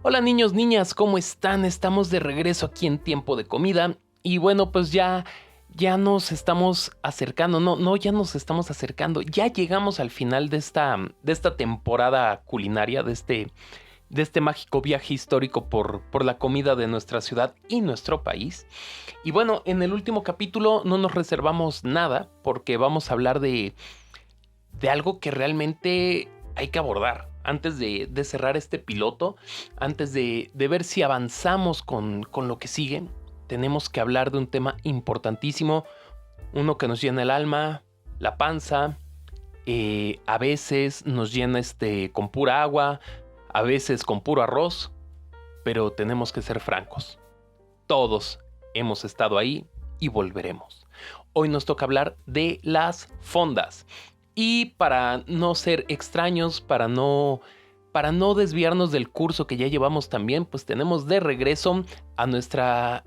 Hola niños, niñas, ¿cómo están? Estamos de regreso aquí en Tiempo de Comida. Y bueno, pues ya nos estamos acercando. No, ya nos estamos acercando. Ya llegamos al final de esta temporada culinaria, de este mágico viaje histórico por la comida de nuestra ciudad y nuestro país. Y bueno, en el último capítulo no nos reservamos nada porque vamos a hablar de algo que realmente hay que abordar. Antes de cerrar este piloto, antes de ver si avanzamos con lo que sigue, tenemos que hablar de un tema importantísimo, uno que nos llena el alma, la panza. A veces nos llena con pura agua, a veces con puro arroz, pero tenemos que ser francos. Todos hemos estado ahí y volveremos. Hoy nos toca hablar de las fondas. Y para no ser extraños, para no desviarnos del curso que ya llevamos también, pues tenemos de regreso a nuestra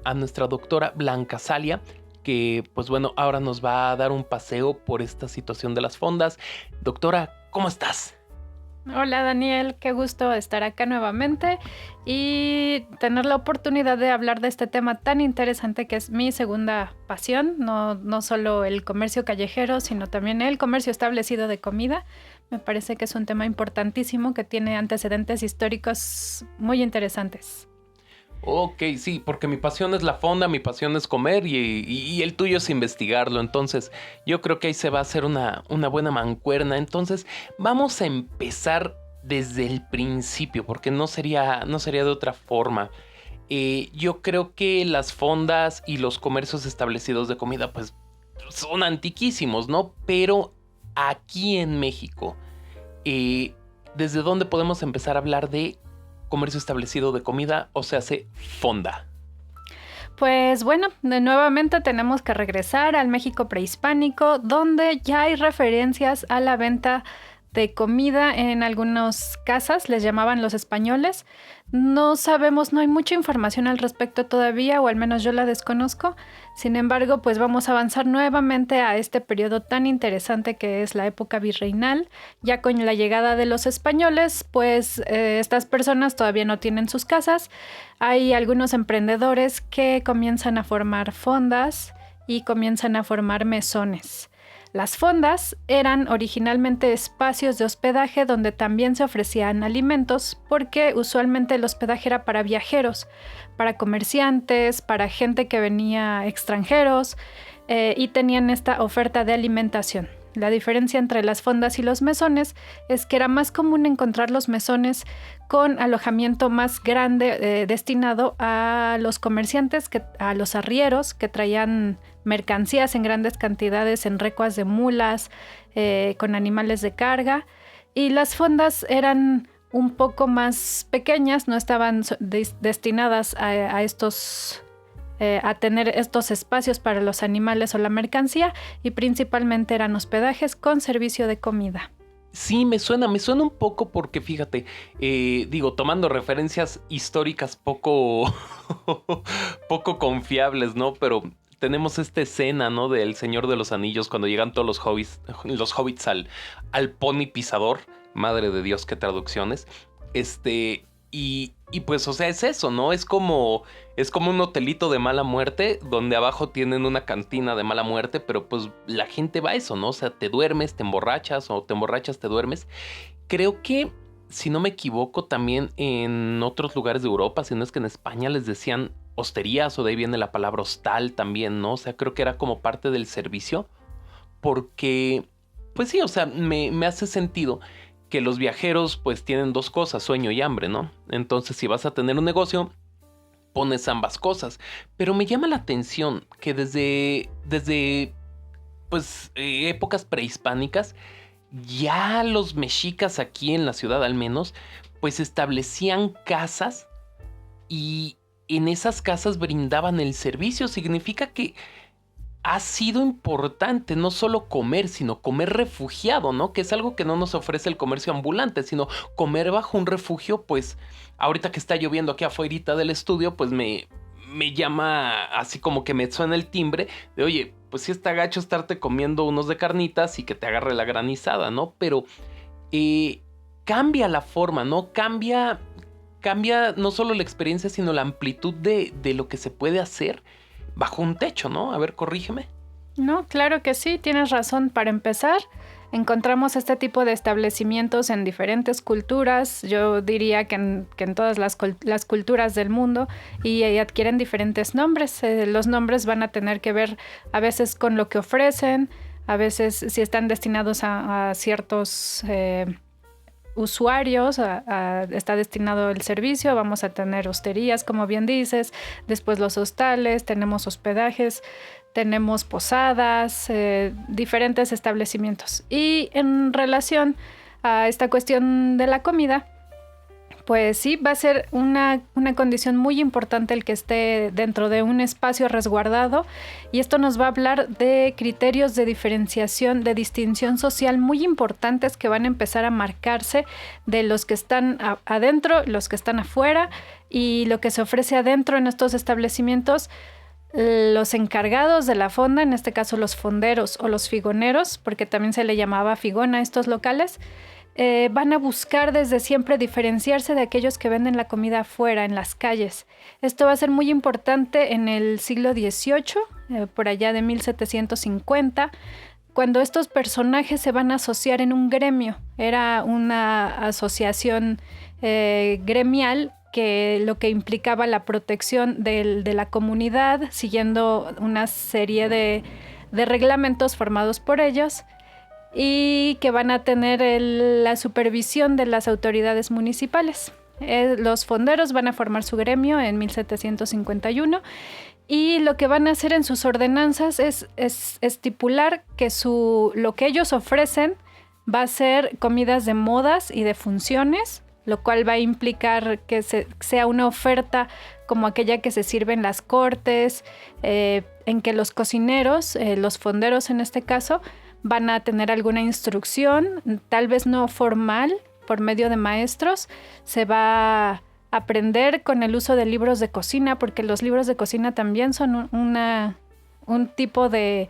doctora Blanca Salia, que pues bueno, ahora nos va a dar un paseo por esta situación de las fondas. Doctora, ¿cómo estás? Hola Daniel, qué gusto estar acá nuevamente y tener la oportunidad de hablar de este tema tan interesante que es mi segunda pasión, no solo el comercio callejero, sino también el comercio establecido de comida. Me parece que es un tema importantísimo que tiene antecedentes históricos muy interesantes. Ok, sí, porque mi pasión es la fonda, mi pasión es comer y el tuyo es investigarlo. Entonces, yo creo que ahí se va a hacer una buena mancuerna. Entonces, vamos a empezar desde el principio, porque no sería de otra forma. Yo creo que las fondas y los comercios establecidos de comida, pues, son antiquísimos, ¿no? Pero aquí en México, eh, ¿desde dónde podemos empezar a hablar de comercio establecido de comida, o sea, hace fonda? Pues bueno, nuevamente tenemos que regresar al México prehispánico, donde ya hay referencias a la venta de comida en algunas casas, les llamaban los españoles. No sabemos, no hay mucha información al respecto todavía, o al menos yo la desconozco. Sin embargo, pues vamos a avanzar nuevamente a este periodo tan interesante que es la época virreinal. Ya con la llegada de los españoles, pues estas personas todavía no tienen sus casas. Hay algunos emprendedores que comienzan a formar fondas y comienzan a formar mesones. Las fondas eran originalmente espacios de hospedaje donde también se ofrecían alimentos, porque usualmente el hospedaje era para viajeros, para comerciantes, para gente que venía extranjeros, y tenían esta oferta de alimentación. La diferencia entre las fondas y los mesones es que era más común encontrar los mesones con alojamiento más grande, destinado a los comerciantes, a los arrieros que traían mercancías en grandes cantidades en recuas de mulas, con animales de carga. Y las fondas eran un poco más pequeñas, no estaban destinadas a tener estos espacios para los animales o la mercancía, y principalmente eran hospedajes con servicio de comida. Sí, me suena un poco porque fíjate, digo, tomando referencias históricas poco, poco confiables, ¿no? Pero tenemos esta escena, ¿no? Del Señor de los Anillos cuando llegan todos los hobbits al pony pisador. Madre de Dios, qué traducciones. Y pues, o sea, es eso, ¿no? Es como un hotelito de mala muerte, donde abajo tienen una cantina de mala muerte, pero pues la gente va a eso, ¿no? O sea, te duermes, te emborrachas, o te emborrachas, te duermes. Creo que, si no me equivoco, también en otros lugares de Europa, si no es que en España les decían hosterías, o de ahí viene la palabra hostal también, ¿no? O sea, creo que era como parte del servicio, porque, pues sí, o sea, me hace sentido que los viajeros pues tienen dos cosas, sueño y hambre, ¿no? Entonces, si vas a tener un negocio, pones ambas cosas. Pero me llama la atención que desde pues épocas prehispánicas, ya los mexicas aquí en la ciudad al menos, pues establecían casas y en esas casas brindaban el servicio. Significa que ha sido importante no solo comer, sino comer refugiado, ¿no? Que es algo que no nos ofrece el comercio ambulante, sino comer bajo un refugio. Pues ahorita que está lloviendo aquí afuera del estudio, pues me llama así, como que me suena el timbre de, oye, pues sí está gacho estarte comiendo unos de carnitas y que te agarre la granizada, ¿no? Pero eh, cambia la forma, ¿no? Cambia cambia no solo la experiencia, sino la amplitud de lo que se puede hacer bajo un techo, ¿no? A ver, corrígeme. No, claro que sí, tienes razón. Para empezar, encontramos este tipo de establecimientos en diferentes culturas, yo diría que en todas las culturas del mundo, y adquieren diferentes nombres. Los nombres van a tener que ver a veces con lo que ofrecen, a veces si están destinados a ciertos usuarios, está destinado el servicio. Vamos a tener hosterías, como bien dices, después los hostales, tenemos hospedajes, tenemos posadas, diferentes establecimientos. Y en relación a esta cuestión de la comida, pues sí, va a ser una condición muy importante el que esté dentro de un espacio resguardado, y esto nos va a hablar de criterios de diferenciación, de distinción social muy importantes que van a empezar a marcarse de los que están adentro, los que están afuera, y lo que se ofrece adentro en estos establecimientos. Los encargados de la fonda, en este caso los fonderos o los figoneros, porque también se le llamaba figón a estos locales, van a buscar desde siempre diferenciarse de aquellos que venden la comida afuera, en las calles. Esto va a ser muy importante en el siglo XVIII, por allá de 1750, cuando estos personajes se van a asociar en un gremio. Era una asociación gremial, que lo que implicaba la protección de la comunidad, siguiendo una serie de reglamentos formados por ellos, y que van a tener la supervisión de las autoridades municipales. Los fonderos van a formar su gremio en 1751, y lo que van a hacer en sus ordenanzas es estipular que lo que ellos ofrecen va a ser comidas de modas y de funciones, lo cual va a implicar que sea una oferta como aquella que se sirve en las cortes, en que los cocineros, los fonderos en este caso, van a tener alguna instrucción, tal vez no formal, por medio de maestros. Se va a aprender con el uso de libros de cocina, porque los libros de cocina también son un tipo de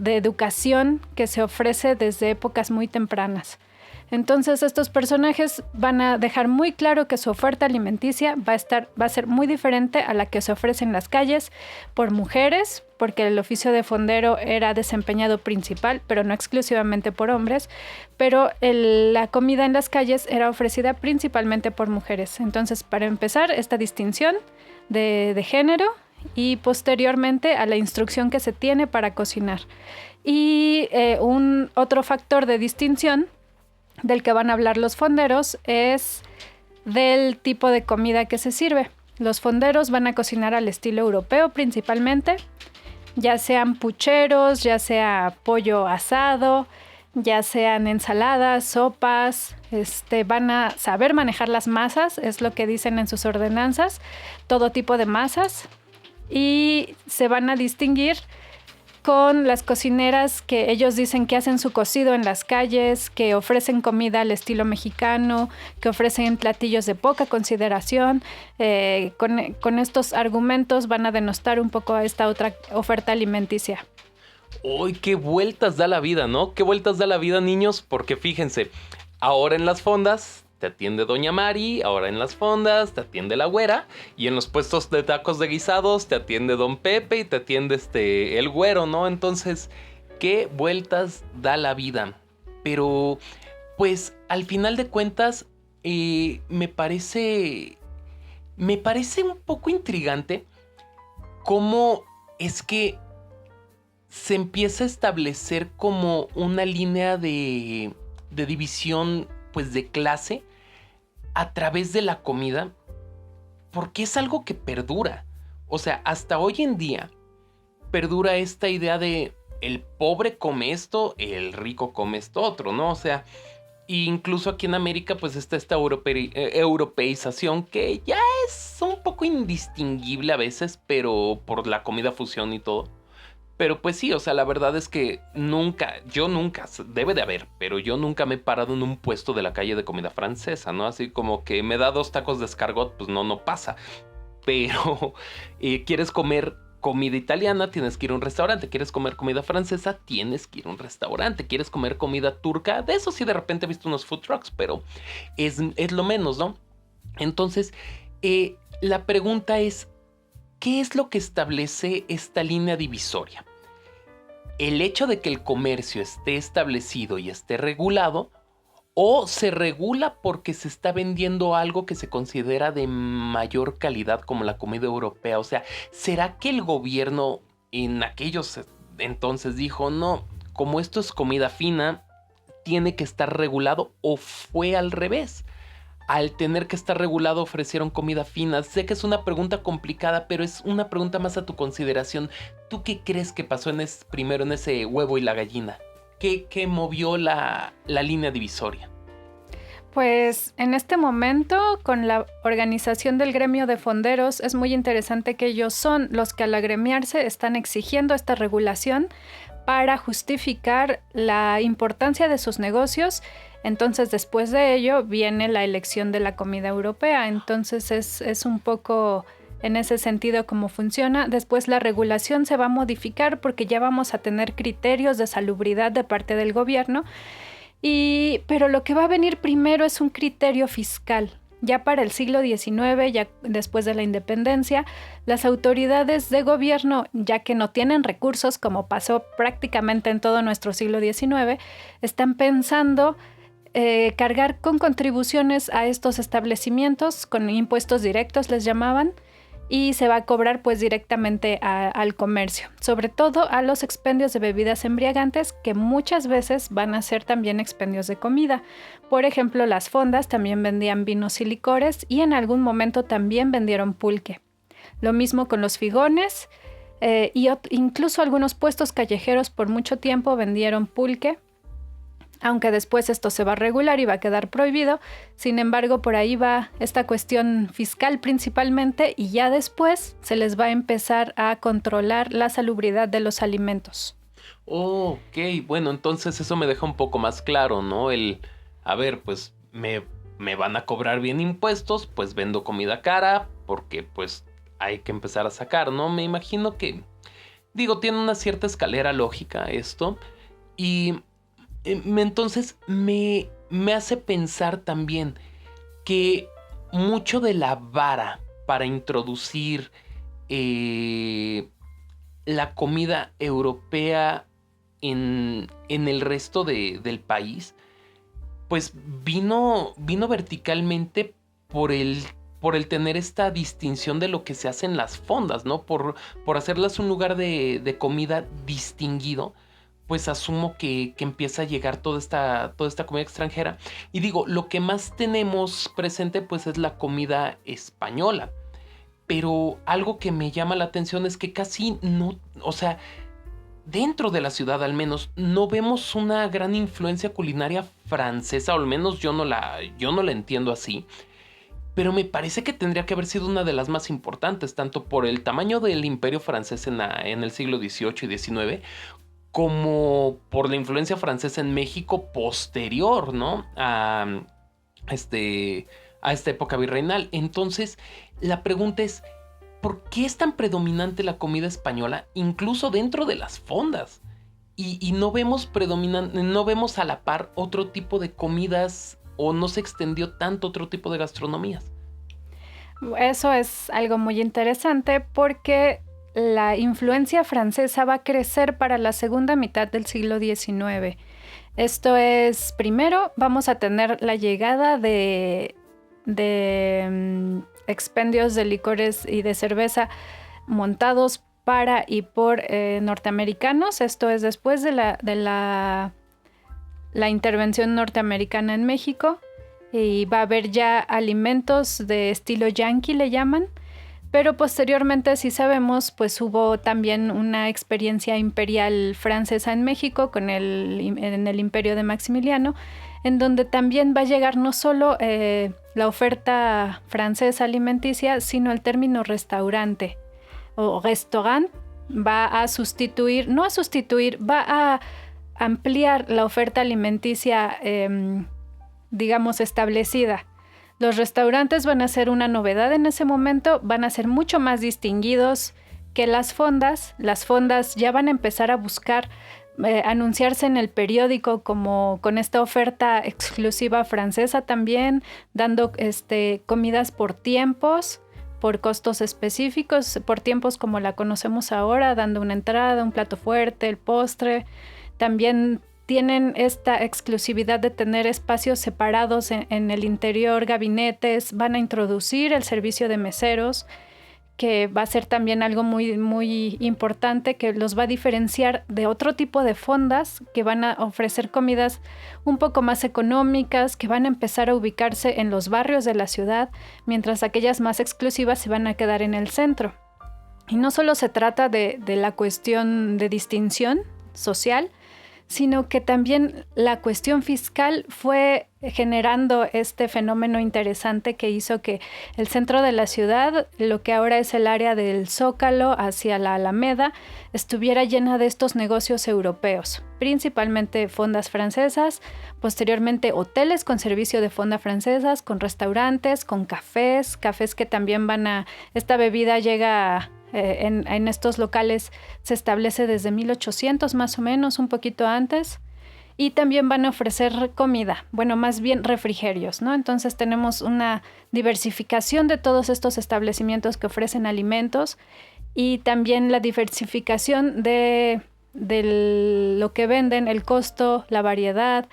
educación que se ofrece desde épocas muy tempranas. Entonces estos personajes van a dejar muy claro que su oferta alimenticia va a ser muy diferente a la que se ofrece en las calles por mujeres, porque el oficio de fondero era desempeñado principal, pero no exclusivamente por hombres, pero la comida en las calles era ofrecida principalmente por mujeres. Entonces, para empezar, esta distinción de género, y posteriormente a la instrucción que se tiene para cocinar. Y un otro factor de distinción del que van a hablar los fonderos es del tipo de comida que se sirve. Los fonderos van a cocinar al estilo europeo principalmente, ya sean pucheros, ya sea pollo asado, ya sean ensaladas, sopas. Van a saber manejar las masas, es lo que dicen en sus ordenanzas, todo tipo de masas, y se van a distinguir con las cocineras que ellos dicen que hacen su cocido en las calles, que ofrecen comida al estilo mexicano, que ofrecen platillos de poca consideración. Con estos argumentos van a denostar un poco a esta otra oferta alimenticia. ¡Uy, qué vueltas da la vida!, ¿no? ¡Qué vueltas da la vida, niños! Porque fíjense, ahora en las fondas te atiende Doña Mari, ahora en las fondas te atiende la güera, y en los puestos de tacos de guisados te atiende Don Pepe y te atiende el güero, ¿no? Entonces, qué vueltas da la vida. Pero, pues, al final de cuentas, me parece un poco intrigante cómo es que se empieza a establecer como una línea de división, pues, de clase a través de la comida, porque es algo que perdura. O sea, hasta hoy en día perdura esta idea de el pobre come esto, el rico come esto otro, ¿no? O sea, incluso aquí en América pues está esta europeización que ya es un poco indistinguible a veces, pero por la comida fusión y todo. Pero pues sí, o sea, la verdad es que yo nunca, debe de haber, pero yo nunca me he parado en un puesto de la calle de comida francesa, ¿no? Así como que me da 2 tacos de escargot, pues no pasa. Pero quieres comer comida italiana, tienes que ir a un restaurante. Quieres comer comida francesa, tienes que ir a un restaurante. Quieres comer comida turca, de eso sí de repente he visto unos food trucks, pero es lo menos, ¿no? Entonces, la pregunta es, ¿qué es lo que establece esta línea divisoria? ¿El hecho de que el comercio esté establecido y esté regulado, o se regula porque se está vendiendo algo que se considera de mayor calidad como la comida europea? O sea, ¿será que el gobierno en aquellos entonces dijo, no, como esto es comida fina, tiene que estar regulado, o fue al revés? Al tener que estar regulado ofrecieron comida fina. Sé que es una pregunta complicada, pero es una pregunta más a tu consideración. ¿Tú qué crees que pasó primero en ese huevo y la gallina? ¿Qué movió la línea divisoria? Pues en este momento, con la organización del gremio de fonderos, es muy interesante que ellos son los que al agremiarse están exigiendo esta regulación para justificar la importancia de sus negocios. Entonces, después de ello, viene la elección de la comida europea. Entonces, es un poco en ese sentido cómo funciona. Después, la regulación se va a modificar porque ya vamos a tener criterios de salubridad de parte del gobierno. Pero lo que va a venir primero es un criterio fiscal. Ya para el siglo XIX, ya después de la independencia, las autoridades de gobierno, ya que no tienen recursos, como pasó prácticamente en todo nuestro siglo XIX, están pensando cargar con contribuciones a estos establecimientos, con impuestos directos les llamaban, y se va a cobrar pues directamente al comercio, sobre todo a los expendios de bebidas embriagantes, que muchas veces van a ser también expendios de comida. Por ejemplo, las fondas también vendían vinos y licores, y en algún momento también vendieron pulque. Lo mismo con los figones, incluso algunos puestos callejeros por mucho tiempo vendieron pulque, aunque después esto se va a regular y va a quedar prohibido. Sin embargo, por ahí va esta cuestión fiscal principalmente, y ya después se les va a empezar a controlar la salubridad de los alimentos. Oh, ok, bueno, entonces eso me deja un poco más claro, ¿no? A ver, pues me van a cobrar bien impuestos, pues vendo comida cara, porque pues hay que empezar a sacar, ¿no? Me imagino que, digo, tiene una cierta escalera lógica esto, y entonces me hace pensar también que mucho de la vara para introducir la comida europea en el resto del país, pues vino verticalmente por el tener esta distinción de lo que se hace en las fondas, ¿no? Por hacerlas un lugar de comida distinguido, pues asumo que empieza a llegar toda esta comida extranjera. Y digo, lo que más tenemos presente pues es la comida española. Pero algo que me llama la atención es que casi no, o sea, dentro de la ciudad al menos, no vemos una gran influencia culinaria francesa, o al menos yo no la entiendo así. Pero me parece que tendría que haber sido una de las más importantes, tanto por el tamaño del imperio francés en el siglo XVIII y XIX, como por la influencia francesa en México posterior, ¿no? A esta época virreinal. Entonces, la pregunta es, ¿por qué es tan predominante la comida española, incluso dentro de las fondas? Y no vemos a la par otro tipo de comidas, o no se extendió tanto otro tipo de gastronomías. Eso es algo muy interesante porque la influencia francesa va a crecer para la segunda mitad del siglo XIX. Esto es, primero, vamos a tener la llegada de expendios de licores y de cerveza montados para y por norteamericanos. Esto es después de la intervención norteamericana en México, y va a haber ya alimentos de estilo yankee, le llaman. Pero posteriormente, si sabemos, pues hubo también una experiencia imperial francesa en México en el imperio de Maximiliano, en donde también va a llegar no solo la oferta francesa alimenticia, sino el término restaurante o restaurant. Va a va a ampliar la oferta alimenticia, digamos, establecida. Los restaurantes van a ser una novedad en ese momento, van a ser mucho más distinguidos que las fondas. Las fondas ya van a empezar a buscar anunciarse en el periódico como con esta oferta exclusiva francesa también, dando comidas por tiempos, por costos específicos, por tiempos como la conocemos ahora, dando una entrada, un plato fuerte, el postre. También tienen esta exclusividad de tener espacios separados en el interior, gabinetes. Van a introducir el servicio de meseros, que va a ser también algo muy, muy importante, que los va a diferenciar de otro tipo de fondas que van a ofrecer comidas un poco más económicas, que van a empezar a ubicarse en los barrios de la ciudad, mientras aquellas más exclusivas se van a quedar en el centro. Y no solo se trata de la cuestión de distinción social, sino que también la cuestión fiscal fue generando este fenómeno interesante que hizo que el centro de la ciudad, lo que ahora es el área del Zócalo hacia la Alameda, estuviera llena de estos negocios europeos, principalmente fondas francesas, posteriormente hoteles con servicio de fonda francesas, con restaurantes, con cafés que también esta bebida llega en estos locales, se establece desde 1800 más o menos, un poquito antes, y también van a ofrecer comida, bueno, más bien refrigerios, ¿no? Entonces tenemos una diversificación de todos estos establecimientos que ofrecen alimentos y también la diversificación de lo que venden, el costo, la variedad.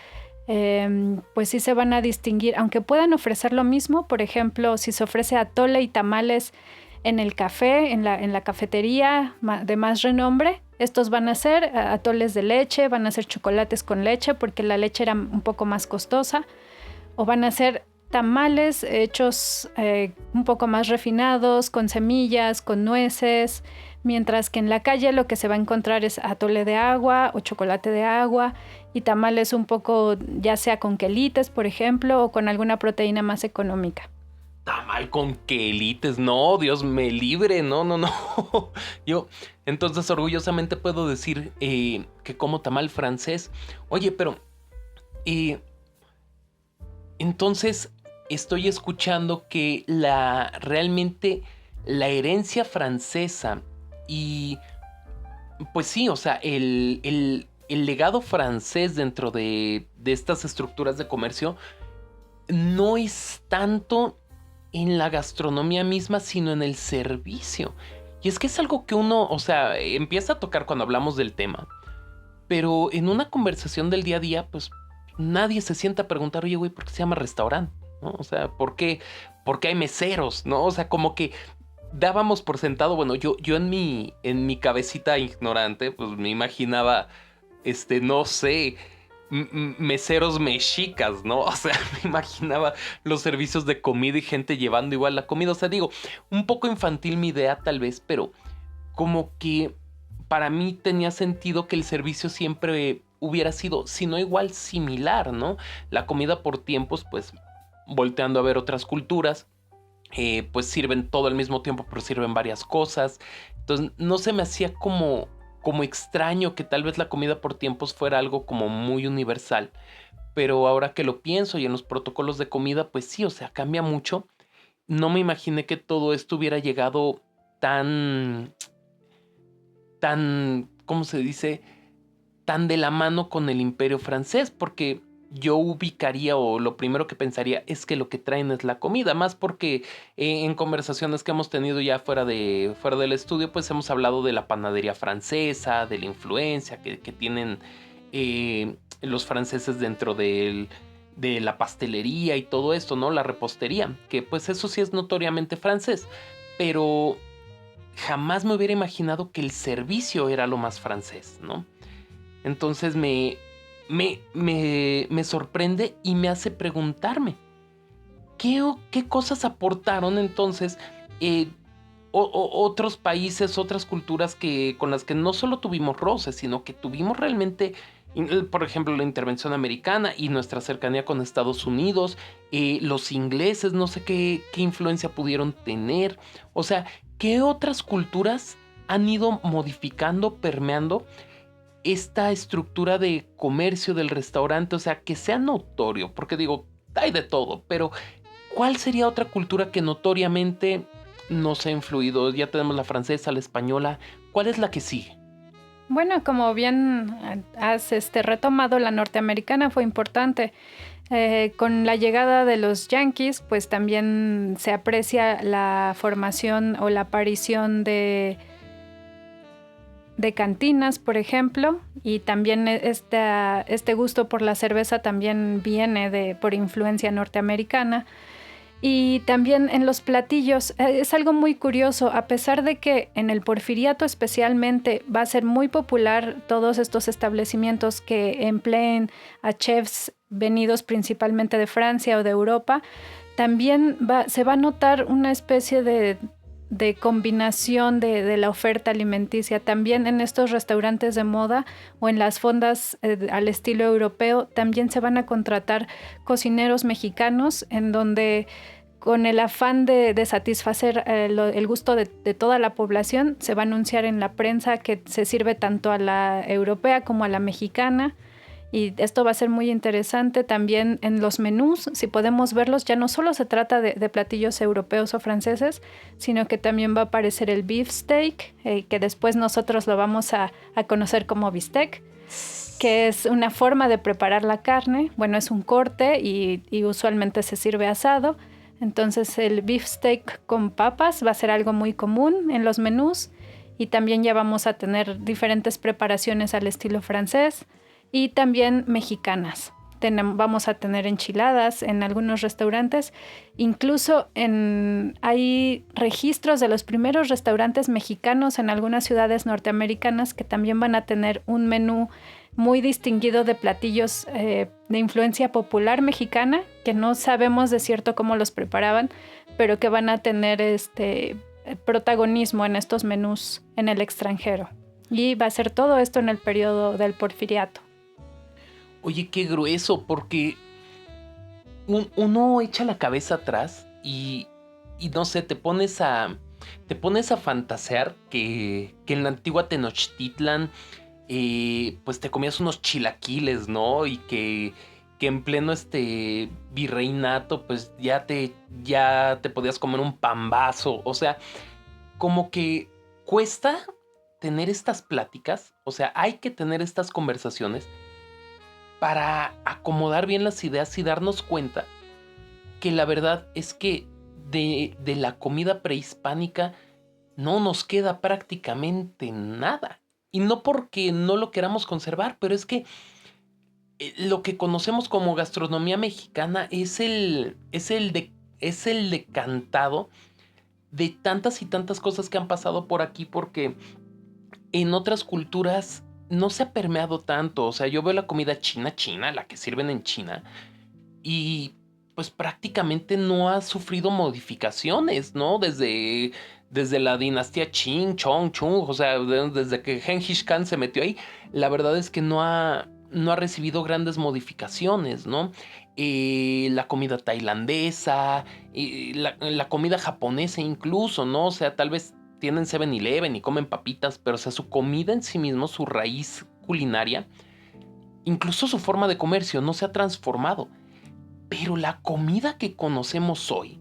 Pues sí se van a distinguir, aunque puedan ofrecer lo mismo. Por ejemplo, si se ofrece atole y tamales en el café, en la cafetería de más renombre, estos van a ser atoles de leche, van a ser chocolates con leche porque la leche era un poco más costosa, o van a ser tamales hechos un poco más refinados, con semillas, con nueces, mientras que en la calle lo que se va a encontrar es atole de agua o chocolate de agua y tamales un poco ya sea con quelites, por ejemplo, o con alguna proteína más económica. Tamal con quelites, no, Dios me libre, no, no, no. Yo, entonces, orgullosamente puedo decir que como tamal francés. Oye, pero, entonces, estoy escuchando que realmente la herencia francesa y, pues sí, o sea, el legado francés dentro de estas estructuras de comercio no es tanto en la gastronomía misma, sino en el servicio. Y es que es algo que uno, o sea, empieza a tocar cuando hablamos del tema, pero en una conversación del día a día, pues nadie se sienta a preguntar, oye, güey, ¿por qué se llama restaurante? ¿No? O sea, ¿por qué hay meseros? ¿No? O sea, como que dábamos por sentado, bueno, yo en mi cabecita ignorante, pues me imaginaba, no sé, meseros mexicas, ¿no? O sea, me imaginaba los servicios de comida y gente llevando igual la comida. O sea, digo, un poco infantil mi idea tal vez, pero como que para mí tenía sentido que el servicio siempre hubiera sido, si no igual, similar, ¿no? La comida por tiempos, pues volteando a ver otras culturas, pues sirven todo al mismo tiempo, pero sirven varias cosas. Entonces no se me hacía como extraño que tal vez la comida por tiempos fuera algo como muy universal. Pero ahora que lo pienso y en los protocolos de comida, pues sí, o sea, cambia mucho. No me imaginé que todo esto hubiera llegado ¿cómo se dice? Tan de la mano con el Imperio francés, porque yo ubicaría o lo primero que pensaría es que lo que traen es la comida, más porque en conversaciones que hemos tenido ya fuera del estudio, pues hemos hablado de la panadería francesa, de la influencia que tienen los franceses dentro de la pastelería y todo esto, ¿no? La repostería, que pues eso sí es notoriamente francés, pero jamás me hubiera imaginado que el servicio era lo más francés, ¿no? Entonces me sorprende y me hace preguntarme, ¿qué cosas aportaron entonces otros países, otras culturas con las que no solo tuvimos roces, sino que tuvimos realmente, por ejemplo, la intervención americana y nuestra cercanía con Estados Unidos, los ingleses, no sé qué influencia pudieron tener, o sea, ¿qué otras culturas han ido modificando, permeando esta estructura de comercio del restaurante? O sea, que sea notorio, porque digo, hay de todo, pero ¿cuál sería otra cultura que notoriamente nos ha influido? Ya tenemos la francesa, la española, ¿cuál es la que sigue? Bueno, como bien has retomado, la norteamericana fue importante. Con la llegada de los yanquis, pues también se aprecia la formación o la aparición de cantinas, por ejemplo, y también este gusto por la cerveza también viene por influencia norteamericana. Y también en los platillos, es algo muy curioso, a pesar de que en el Porfiriato especialmente va a ser muy popular todos estos establecimientos que empleen a chefs venidos principalmente de Francia o de Europa, también se va a notar una especie de combinación de la oferta alimenticia. También en estos restaurantes de moda o en las fondas al estilo europeo, también se van a contratar cocineros mexicanos en donde con el afán de satisfacer el gusto de toda la población, se va a anunciar en la prensa que se sirve tanto a la europea como a la mexicana. Y esto va a ser muy interesante también en los menús. Si podemos verlos, ya no solo se trata de platillos europeos o franceses, sino que también va a aparecer el beefsteak, que después nosotros lo vamos a conocer como bistec, que es una forma de preparar la carne. Bueno, es un corte y usualmente se sirve asado. Entonces el beefsteak con papas va a ser algo muy común en los menús, y también ya vamos a tener diferentes preparaciones al estilo francés y también mexicanas. Vamos a tener enchiladas en algunos restaurantes. Incluso hay registros de los primeros restaurantes mexicanos en algunas ciudades norteamericanas que también van a tener un menú muy distinguido de platillos de influencia popular mexicana, que no sabemos de cierto cómo los preparaban, pero que van a tener protagonismo en estos menús en el extranjero. Y va a ser todo esto en el periodo del Porfiriato. Oye, qué grueso, porque uno echa la cabeza atrás y no sé, te pones a fantasear que en la antigua Tenochtitlan pues te comías unos chilaquiles, ¿no? Y que en pleno virreinato pues ya te podías comer un pambazo. O sea, como que cuesta tener estas pláticas, o sea, hay que tener estas conversaciones para acomodar bien las ideas y darnos cuenta que la verdad es que de la comida prehispánica no nos queda prácticamente nada. Y no porque no lo queramos conservar, pero es que lo que conocemos como gastronomía mexicana es el decantado de tantas y tantas cosas que han pasado por aquí, porque en otras culturas no se ha permeado tanto. O sea, yo veo la comida china, la que sirven en China, y pues prácticamente no ha sufrido modificaciones, ¿no? Desde la dinastía Qing, Chong, Chung, o sea, desde que Genghis Khan se metió ahí, la verdad es que no ha recibido grandes modificaciones, ¿no? La comida tailandesa, la comida japonesa incluso, ¿no? O sea, tal vez tienen 7-Eleven y comen papitas, pero o sea, su comida en sí mismo, su raíz culinaria, incluso su forma de comercio no se ha transformado. Pero la comida que conocemos hoy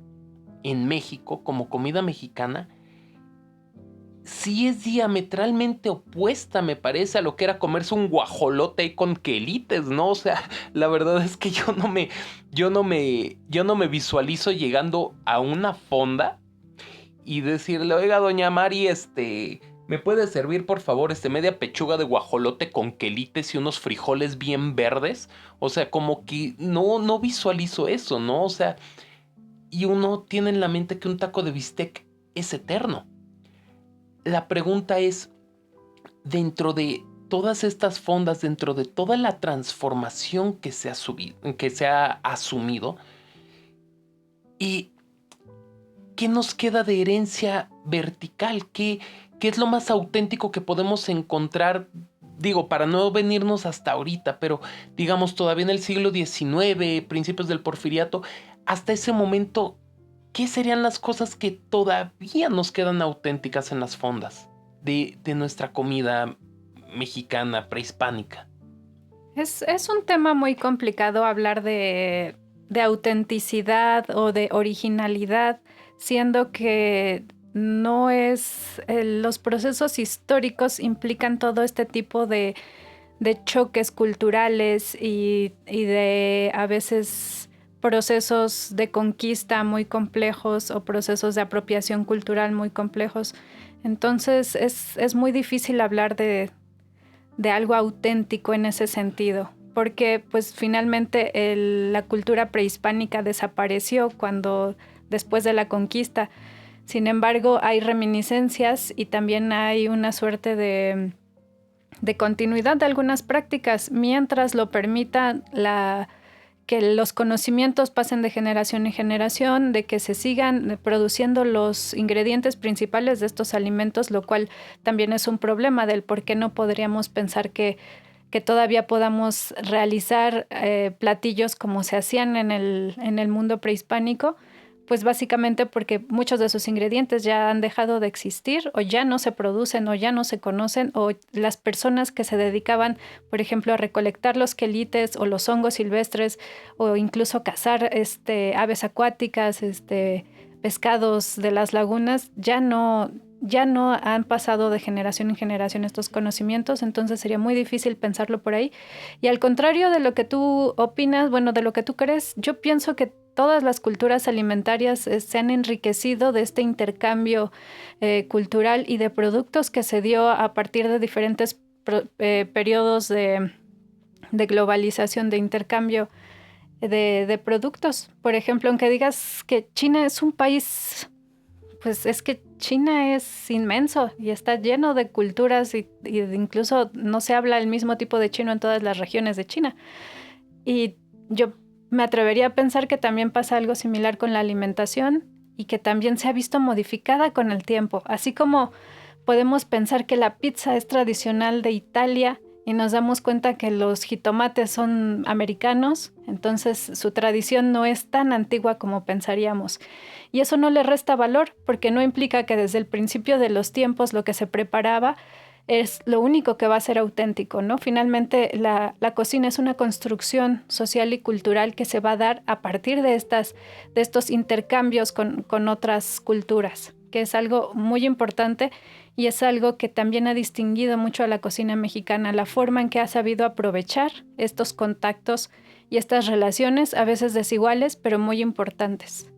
en México como comida mexicana sí es diametralmente opuesta, me parece, a lo que era comerse un guajolote con quelites, ¿no? O sea, la verdad es que yo no me visualizo llegando a una fonda y decirle, oiga, doña Mari, ¿me puede servir, por favor, media pechuga de guajolote con quelites y unos frijoles bien verdes? O sea, como que no visualizo eso, ¿no? O sea, y uno tiene en la mente que un taco de bistec es eterno. La pregunta es, dentro de todas estas fondas, dentro de toda la transformación que se ha asumido, ¿y qué nos queda de herencia vertical? ¿Qué es lo más auténtico que podemos encontrar? Digo, para no venirnos hasta ahorita, pero digamos todavía en el siglo XIX, principios del Porfiriato, hasta ese momento, ¿qué serían las cosas que todavía nos quedan auténticas en las fondas de nuestra comida mexicana prehispánica? Es un tema muy complicado hablar de autenticidad o de originalidad, siendo que no es, los procesos históricos implican todo este tipo de choques culturales y de a veces procesos de conquista muy complejos o procesos de apropiación cultural muy complejos. Entonces es muy difícil hablar de algo auténtico en ese sentido, porque pues finalmente la cultura prehispánica desapareció cuando después de la conquista. Sin embargo, hay reminiscencias y también hay una suerte de continuidad de algunas prácticas mientras lo permita que los conocimientos pasen de generación en generación, de que se sigan produciendo los ingredientes principales de estos alimentos, lo cual también es un problema del por qué no podríamos pensar que todavía podamos realizar platillos como se hacían en el mundo prehispánico, pues básicamente porque muchos de sus ingredientes ya han dejado de existir o ya no se producen o ya no se conocen, o las personas que se dedicaban, por ejemplo, a recolectar los quelites o los hongos silvestres o incluso cazar aves acuáticas, pescados de las lagunas, ya no han pasado de generación en generación estos conocimientos, entonces sería muy difícil pensarlo por ahí. Y al contrario de lo que tú opinas, bueno, de lo que tú crees, yo pienso que todas las culturas alimentarias se han enriquecido de este intercambio cultural y de productos que se dio a partir de diferentes periodos de globalización, de intercambio de productos. Por ejemplo, aunque digas que China es un país, pues es que China es inmenso y está lleno de culturas y incluso no se habla el mismo tipo de chino en todas las regiones de China. Y yo me atrevería a pensar que también pasa algo similar con la alimentación y que también se ha visto modificada con el tiempo. Así como podemos pensar que la pizza es tradicional de Italia y nos damos cuenta que los jitomates son americanos, entonces su tradición no es tan antigua como pensaríamos. Y eso no le resta valor, porque no implica que desde el principio de los tiempos lo que se preparaba es lo único que va a ser auténtico, ¿no? Finalmente, la cocina es una construcción social y cultural que se va a dar a partir de estos intercambios con otras culturas, que es algo muy importante y es algo que también ha distinguido mucho a la cocina mexicana, la forma en que ha sabido aprovechar estos contactos y estas relaciones, a veces desiguales, pero muy importantes.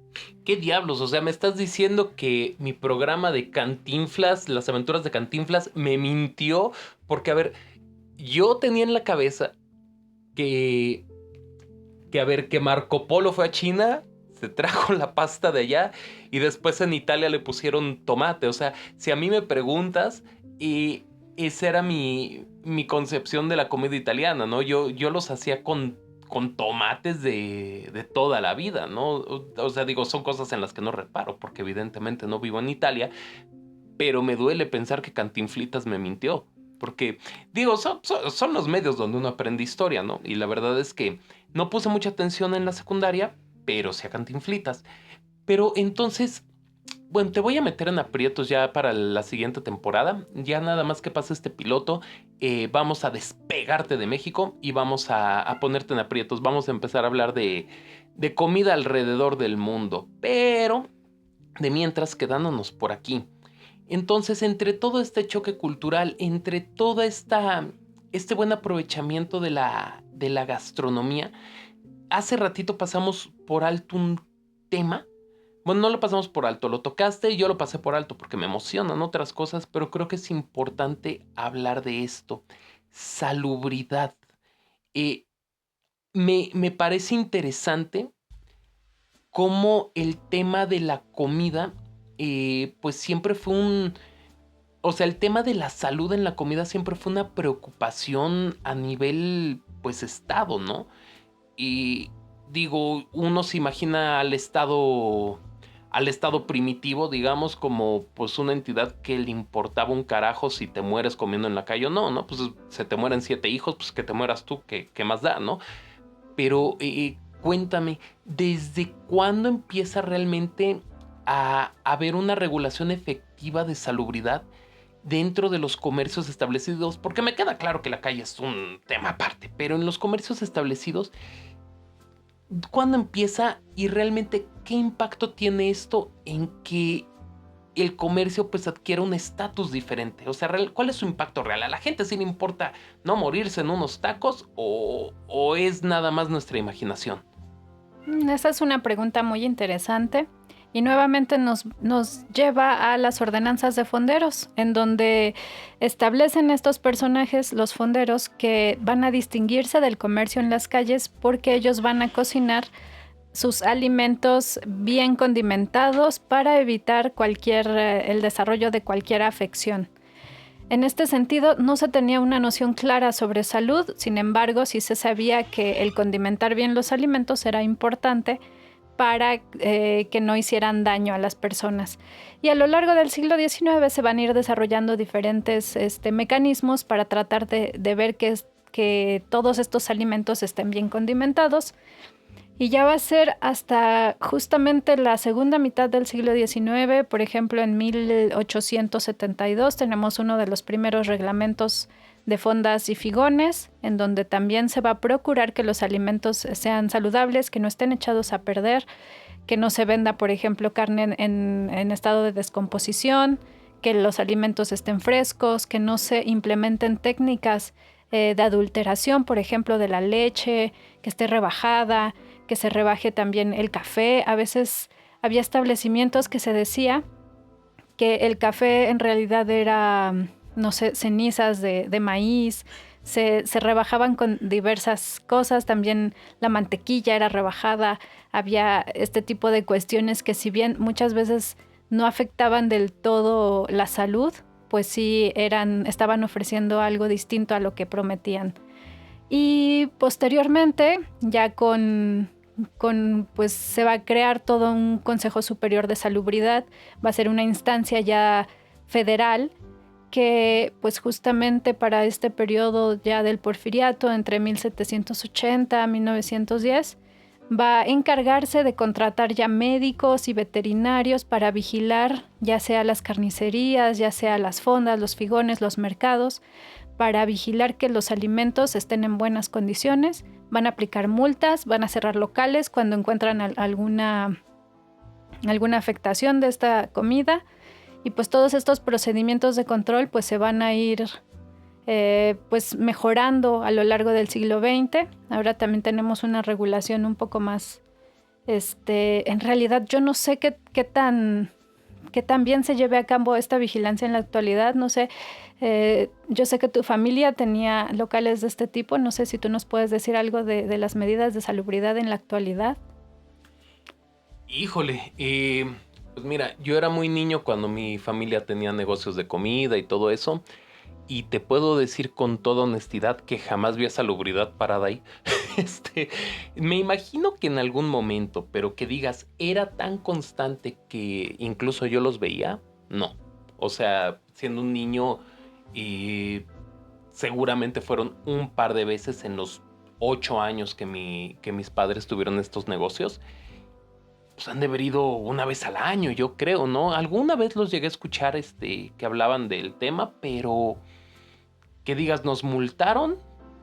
¿Qué diablos? O sea, me estás diciendo que mi programa de Cantinflas, las aventuras de Cantinflas, me mintió. Porque, a ver, yo tenía en la cabeza que, que Marco Polo fue a China, se trajo la pasta de allá y después en Italia le pusieron tomate. O sea, si a mí me preguntas, y esa era mi concepción de la comida italiana, ¿no? Yo los hacía con tomates de toda la vida, ¿no? O sea, digo, son cosas en las que no reparo, porque evidentemente no vivo en Italia, pero me duele pensar que Cantinflitas me mintió. Porque, digo, son los medios donde uno aprende historia, ¿no? Y la verdad es que no puse mucha atención en la secundaria, pero sí a Cantinflitas. Pero entonces, bueno, te voy a meter en aprietos ya para la siguiente temporada. Ya nada más que pase este piloto, vamos a despegarte de México y vamos a ponerte en aprietos. Vamos a empezar a hablar de comida alrededor del mundo. Pero, de mientras, quedándonos por aquí. Entonces, entre todo este choque cultural, entre toda este buen aprovechamiento de la gastronomía, hace ratito pasamos por alto un tema. Bueno, no lo pasamos por alto, lo tocaste y yo lo pasé por alto porque me emocionan otras cosas, pero creo que es importante hablar de esto. Salubridad. Eh, me parece interesante cómo el tema de la comida, pues siempre fue o sea, el tema de la salud en la comida siempre fue una preocupación a nivel, pues, estado, ¿no? Y digo, uno se imagina al estado primitivo, digamos, como pues una entidad que le importaba un carajo si te mueres comiendo en la calle o no, ¿no? Pues se te mueren 7 hijos, pues que te mueras tú, ¿qué más da, no? Pero cuéntame, ¿desde cuándo empieza realmente a haber una regulación efectiva de salubridad dentro de los comercios establecidos? Porque me queda claro que la calle es un tema aparte, pero en los comercios establecidos, ¿cuándo empieza y realmente qué impacto tiene esto en que el comercio pues adquiere un estatus diferente. O sea, ¿cuál es su impacto real? ¿A la gente sí le importa no morirse en unos tacos o es nada más nuestra imaginación? Esa es una pregunta muy interesante y nuevamente nos lleva a las ordenanzas de fonderos, en donde establecen estos personajes, los fonderos, que van a distinguirse del comercio en las calles porque ellos van a cocinar sus alimentos bien condimentados para evitar el desarrollo de cualquier afección. En este sentido, no se tenía una noción clara sobre salud, sin embargo, sí se sabía que el condimentar bien los alimentos era importante para que no hicieran daño a las personas. Y a lo largo del siglo XIX se van a ir desarrollando diferentes mecanismos para tratar de ver que todos estos alimentos estén bien condimentados. Y ya va a ser hasta justamente la segunda mitad del siglo XIX, por ejemplo, en 1872 tenemos uno de los primeros reglamentos de fondas y figones, en donde también se va a procurar que los alimentos sean saludables, que no estén echados a perder, que no se venda, por ejemplo, carne en estado de descomposición, que los alimentos estén frescos, que no se implementen técnicas de adulteración, por ejemplo, de la leche, que esté rebajada, que se rebaje también el café. A veces había establecimientos que se decía que el café en realidad era, no sé, cenizas de maíz, se rebajaban con diversas cosas, también la mantequilla era rebajada, había este tipo de cuestiones que si bien muchas veces no afectaban del todo la salud, pues sí estaban ofreciendo algo distinto a lo que prometían. Y posteriormente, ya pues se va a crear todo un Consejo Superior de Salubridad, va a ser una instancia ya federal que pues justamente para este periodo ya del Porfiriato, entre 1780 a 1910, va a encargarse de contratar ya médicos y veterinarios para vigilar ya sea las carnicerías, ya sea las fondas, los figones, los mercados, para vigilar que los alimentos estén en buenas condiciones. Van a aplicar multas, van a cerrar locales cuando encuentran alguna afectación de esta comida. Y pues todos estos procedimientos de control pues se van a ir pues mejorando a lo largo del siglo XX. Ahora también tenemos una regulación un poco más, en realidad yo no sé qué tan bien se lleve a cabo esta vigilancia en la actualidad. No sé, yo sé que tu familia tenía locales de este tipo, no sé si tú nos puedes decir algo de las medidas de salubridad en la actualidad. Híjole, pues mira, yo era muy niño cuando mi familia tenía negocios de comida y todo eso, y te puedo decir con toda honestidad que jamás vi a salubridad parada ahí. Me imagino que en algún momento, pero que digas, era tan constante que incluso yo los veía, no. O sea, siendo un niño, seguramente fueron un par de veces en los 8 años que mis padres tuvieron estos negocios. Pues han de haber ido una vez al año, yo creo, ¿no? Alguna vez los llegué a escuchar que hablaban del tema, pero que digas, ¿nos multaron?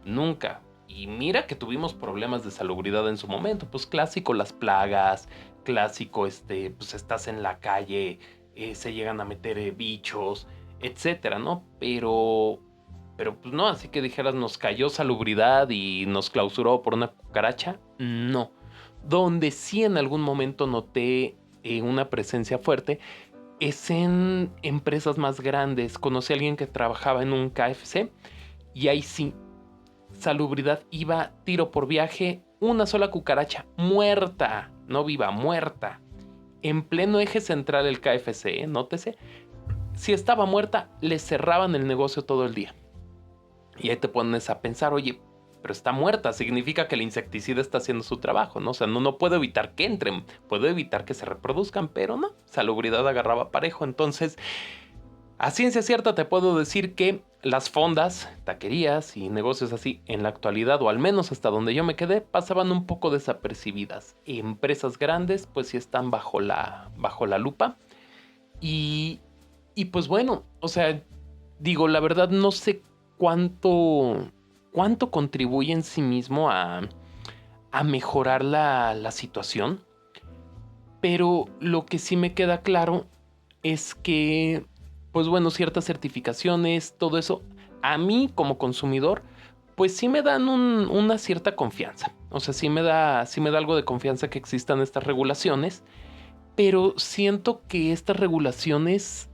Nunca. Y mira que tuvimos problemas de salubridad en su momento. Pues clásico las plagas, clásico pues estás en la calle, se llegan a meter bichos, etcétera, ¿no? Pero pues no, así que dijeras, nos cayó salubridad y nos clausuró por una cucaracha, no. Donde sí en algún momento noté una presencia fuerte es en empresas más grandes. Conocí a alguien que trabajaba en un KFC y ahí sí, salubridad iba tiro por viaje, una sola cucaracha muerta, no viva, muerta, en pleno eje central del KFC, nótese. Si estaba muerta, le cerraban el negocio todo el día. Y ahí te pones a pensar, oye, pero está muerta, significa que el insecticida está haciendo su trabajo, ¿no? O sea, no puedo evitar que entren, puedo evitar que se reproduzcan, pero no, salubridad agarraba parejo. Entonces, a ciencia cierta te puedo decir que las fondas, taquerías y negocios así en la actualidad, o al menos hasta donde yo me quedé, pasaban un poco desapercibidas. Empresas grandes, pues sí están bajo la lupa. Y pues bueno, o sea, digo, la verdad no sé cuánto contribuye en sí mismo a mejorar la situación, pero lo que sí me queda claro es que, pues bueno, ciertas certificaciones, todo eso, a mí como consumidor, pues sí me dan una cierta confianza. O sea, sí me da algo de confianza que existan estas regulaciones, pero siento que estas regulaciones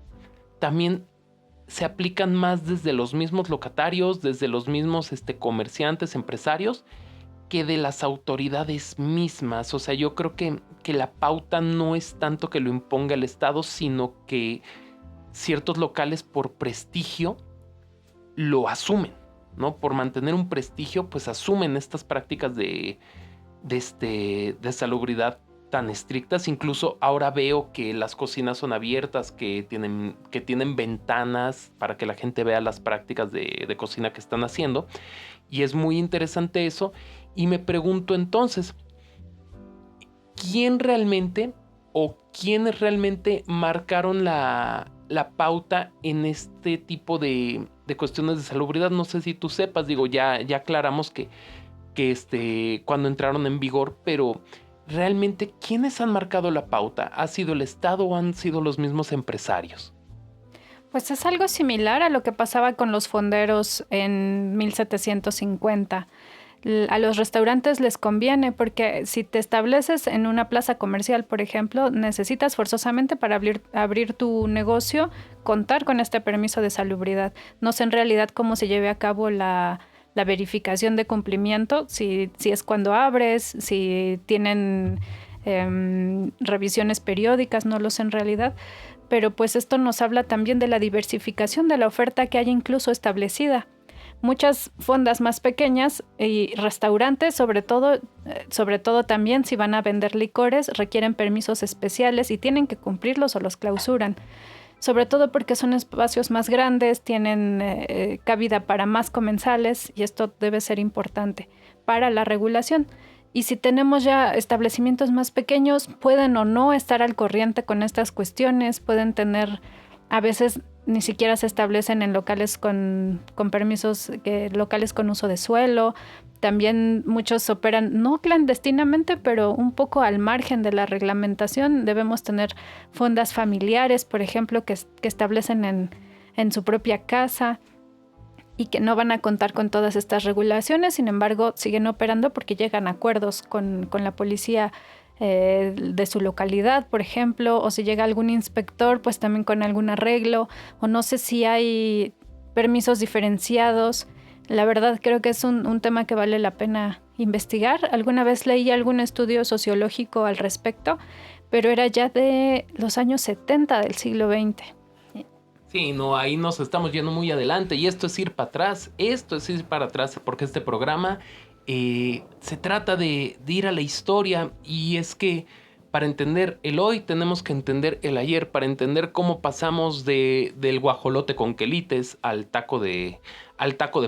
también se aplican más desde los mismos locatarios, desde los mismos comerciantes, empresarios, que de las autoridades mismas. O sea, yo creo que la pauta no es tanto que lo imponga el Estado, sino que ciertos locales por prestigio lo asumen, ¿no? Por mantener un prestigio, pues asumen estas prácticas de salubridad tan estrictas. Incluso ahora veo que las cocinas son abiertas, que tienen ventanas para que la gente vea las prácticas de cocina que están haciendo. Y es muy interesante eso. Y me pregunto entonces, ¿quién realmente o quiénes realmente marcaron la pauta en este tipo de cuestiones de salubridad? No sé si tú sepas, digo, ya aclaramos que cuando entraron en vigor, pero realmente, ¿quiénes han marcado la pauta? ¿Ha sido el Estado o han sido los mismos empresarios? Pues es algo similar a lo que pasaba con los fonderos en 1750. A los restaurantes les conviene porque si te estableces en una plaza comercial, por ejemplo, necesitas forzosamente para abrir tu negocio contar con este permiso de salubridad. No sé en realidad cómo se lleve a cabo la verificación de cumplimiento, si es cuando abres, si tienen revisiones periódicas, no lo sé en realidad, pero pues esto nos habla también de la diversificación de la oferta que hay incluso establecida. Muchas fondas más pequeñas y restaurantes, sobre todo también si van a vender licores, requieren permisos especiales y tienen que cumplirlos o los clausuran. Sobre todo porque son espacios más grandes, tienen cabida para más comensales y esto debe ser importante para la regulación. Y si tenemos ya establecimientos más pequeños, pueden o no estar al corriente con estas cuestiones, pueden tener, a veces ni siquiera se establecen en locales con permisos, locales con uso de suelo. También muchos operan no clandestinamente, pero un poco al margen de la reglamentación. Debemos tener fondas familiares, por ejemplo, que establecen en su propia casa y que no van a contar con todas estas regulaciones. Sin embargo, siguen operando porque llegan a acuerdos con la policía de su localidad, por ejemplo, o si llega algún inspector, pues también con algún arreglo, o no sé si hay permisos diferenciados. La verdad creo que es un tema que vale la pena investigar. Alguna vez leí algún estudio sociológico al respecto, pero era ya de los años 70 del siglo XX. Sí, no, ahí nos estamos yendo muy adelante y esto es ir para atrás, porque este programa se trata de ir a la historia y es que para entender el hoy tenemos que entender el ayer, para entender cómo pasamos del guajolote con quelites al taco de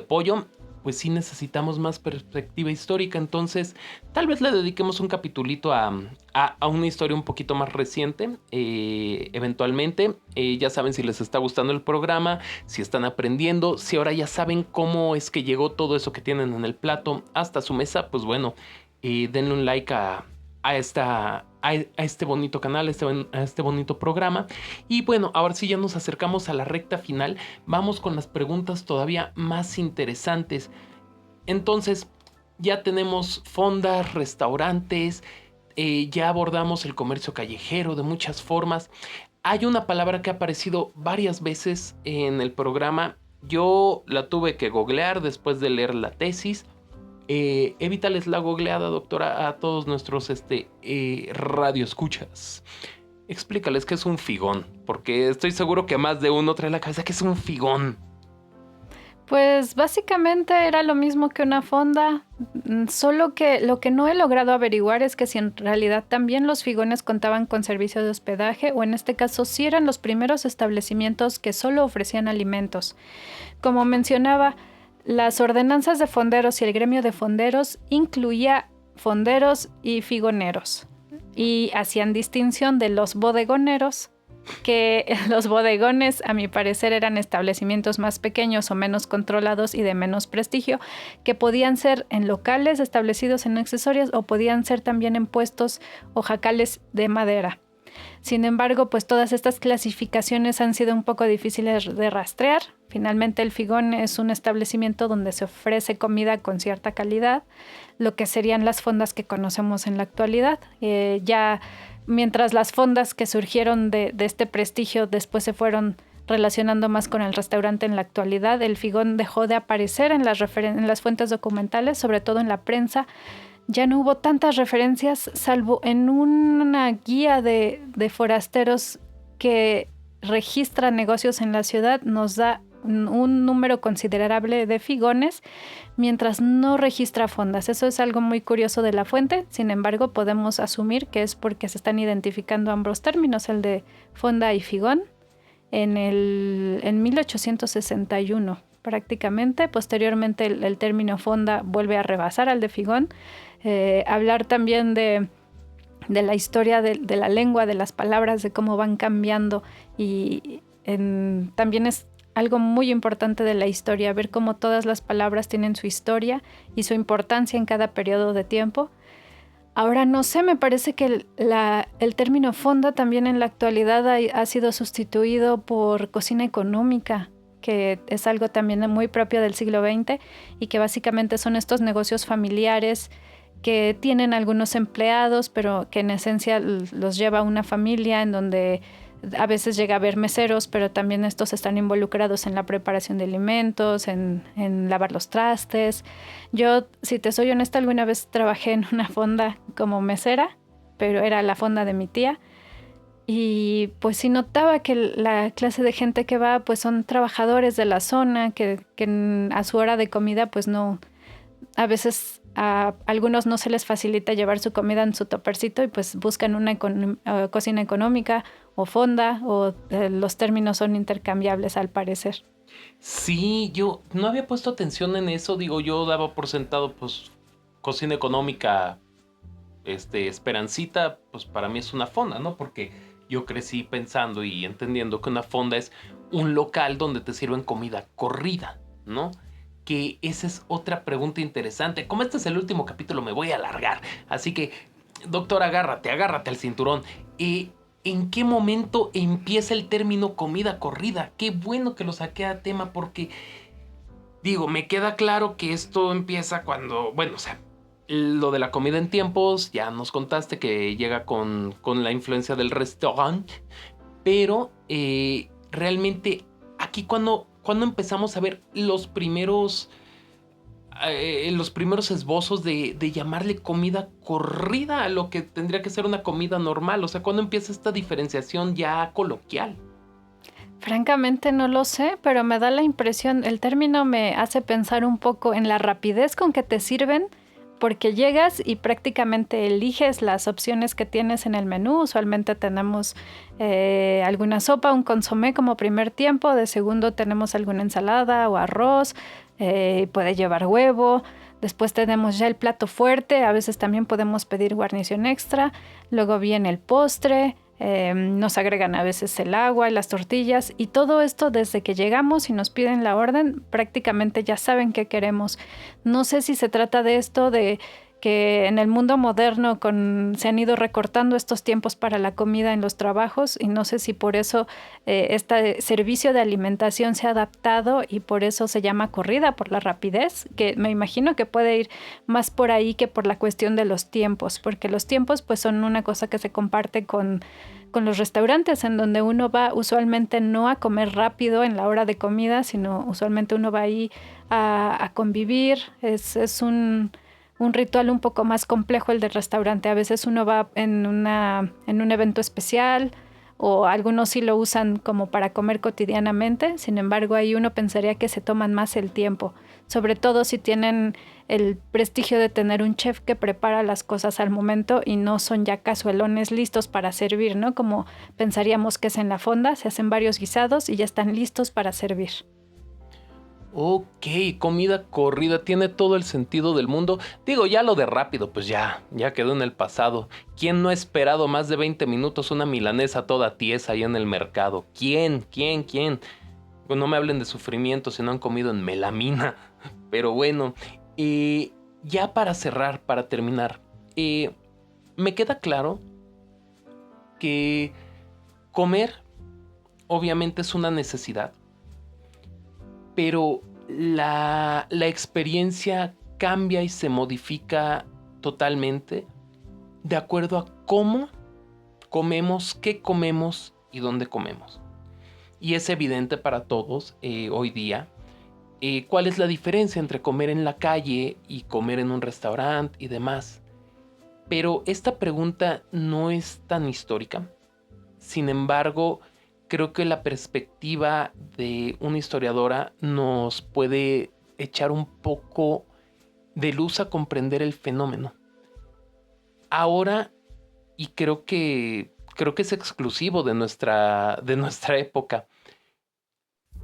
pollo. Pues sí necesitamos más perspectiva histórica, entonces tal vez le dediquemos un capitulito a una historia un poquito más reciente, eventualmente. Ya saben si les está gustando el programa, si están aprendiendo, si ahora ya saben cómo es que llegó todo eso que tienen en el plato hasta su mesa, pues bueno, denle un like a este bonito canal, a este bonito programa. Y bueno, ahora sí ya nos acercamos a la recta final. Vamos con las preguntas todavía más interesantes. Entonces, ya tenemos fondas, restaurantes, ya abordamos el comercio callejero de muchas formas. Hay una palabra que ha aparecido varias veces en el programa. Yo la tuve que googlear después de leer la tesis. Evítales la googleada, doctora, a todos nuestros radioescuchas. Explícales qué es un figón, porque estoy seguro que más de uno trae la cabeza que es un figón. Pues básicamente era lo mismo que una fonda, solo que lo que no he logrado averiguar es que si en realidad también los figones contaban con servicio de hospedaje o en este caso si eran los primeros establecimientos que solo ofrecían alimentos. Como mencionaba, las ordenanzas de fonderos y el gremio de fonderos incluía fonderos y figoneros y hacían distinción de los bodegoneros, que los bodegones a mi parecer eran establecimientos más pequeños o menos controlados y de menos prestigio, que podían ser en locales establecidos en accesorios o podían ser también en puestos o jacales de madera. Sin embargo, pues todas estas clasificaciones han sido un poco difíciles de rastrear. Finalmente, el Figón es un establecimiento donde se ofrece comida con cierta calidad, lo que serían las fondas que conocemos en la actualidad. Ya mientras las fondas que surgieron de este prestigio después se fueron relacionando más con el restaurante en la actualidad, el Figón dejó de aparecer en las fuentes documentales, sobre todo en la prensa. Ya no hubo tantas referencias, salvo en una guía de forasteros que registra negocios en la ciudad, nos da un número considerable de figones, mientras no registra fondas. Eso es algo muy curioso de la fuente. Sin embargo, podemos asumir que es porque se están identificando ambos términos, el de fonda y figón, en 1861 prácticamente. Posteriormente el término fonda vuelve a rebasar al de figón. Hablar también de la historia de la lengua, de las palabras, de cómo van cambiando, y también es algo muy importante de la historia, ver cómo todas las palabras tienen su historia y su importancia en cada periodo de tiempo. Ahora no sé, me parece que el término fonda también en la actualidad ha sido sustituido por cocina económica, que es algo también muy propio del siglo XX y que básicamente son estos negocios familiares que tienen algunos empleados, pero que en esencia los lleva una familia, en donde a veces llega a haber meseros, pero también estos están involucrados en la preparación de alimentos, en lavar los trastes. Yo, si te soy honesta, alguna vez trabajé en una fonda como mesera, pero era la fonda de mi tía. Y pues sí notaba que la clase de gente que va pues son trabajadores de la zona, que a su hora de comida pues no, a veces a algunos no se les facilita llevar su comida en su topercito y pues buscan una cocina económica o fonda, o los términos son intercambiables al parecer. Sí, yo no había puesto atención en eso. Digo, yo daba por sentado, pues, cocina económica, Esperancita, pues para mí es una fonda, ¿no? Porque yo crecí pensando y entendiendo que una fonda es un local donde te sirven comida corrida, ¿no? Que esa es otra pregunta interesante. Como este es el último capítulo, me voy a alargar. Así que, doctor, agárrate al cinturón. ¿En qué momento empieza el término comida corrida? Qué bueno que lo saqué a tema porque, digo, me queda claro que esto empieza cuando, bueno, o sea, lo de la comida en tiempos, ya nos contaste que llega con la influencia del restaurante, pero realmente aquí cuando empezamos a ver los primeros esbozos de llamarle comida corrida a lo que tendría que ser una comida normal. O sea, ¿cuándo empieza esta diferenciación ya coloquial? Francamente no lo sé, pero me da la impresión, el término me hace pensar un poco en la rapidez con que te sirven, porque llegas y prácticamente eliges las opciones que tienes en el menú. Usualmente tenemos alguna sopa, un consomé como primer tiempo, de segundo tenemos alguna ensalada o arroz, puede llevar huevo. Después tenemos ya el plato fuerte, a veces también podemos pedir guarnición extra, luego viene el postre. Nos agregan a veces el agua y las tortillas, y todo esto desde que llegamos y nos piden la orden prácticamente ya saben qué queremos. No sé si se trata de esto de que en el mundo moderno se han ido recortando estos tiempos para la comida en los trabajos, y no sé si por eso este servicio de alimentación se ha adaptado y por eso se llama corrida, por la rapidez, que me imagino que puede ir más por ahí que por la cuestión de los tiempos, porque los tiempos pues son una cosa que se comparte con los restaurantes, en donde uno va usualmente no a comer rápido en la hora de comida, sino usualmente uno va ahí a convivir. Es un ritual un poco más complejo el del restaurante. A veces uno va en un evento especial, o algunos sí lo usan como para comer cotidianamente. Sin embargo, ahí uno pensaría que se toman más el tiempo, sobre todo si tienen el prestigio de tener un chef que prepara las cosas al momento y no son ya cazuelones listos para servir, ¿no? Como pensaríamos que es en la fonda, se hacen varios guisados y ya están listos para servir. Ok, comida corrida, tiene todo el sentido del mundo. Digo, ya lo de rápido, pues ya quedó en el pasado. ¿Quién no ha esperado más de 20 minutos una milanesa toda tiesa ahí en el mercado? ¿Quién? Pues no me hablen de sufrimiento si no han comido en melamina. Pero bueno, ya para cerrar, para terminar, me queda claro que comer obviamente es una necesidad, pero la experiencia cambia y se modifica totalmente de acuerdo a cómo comemos, qué comemos y dónde comemos. Y es evidente para todos hoy día cuál es la diferencia entre comer en la calle y comer en un restaurante y demás. Pero esta pregunta no es tan histórica. Sin embargo, creo que la perspectiva de una historiadora nos puede echar un poco de luz a comprender el fenómeno. Ahora, y creo que es exclusivo de nuestra época,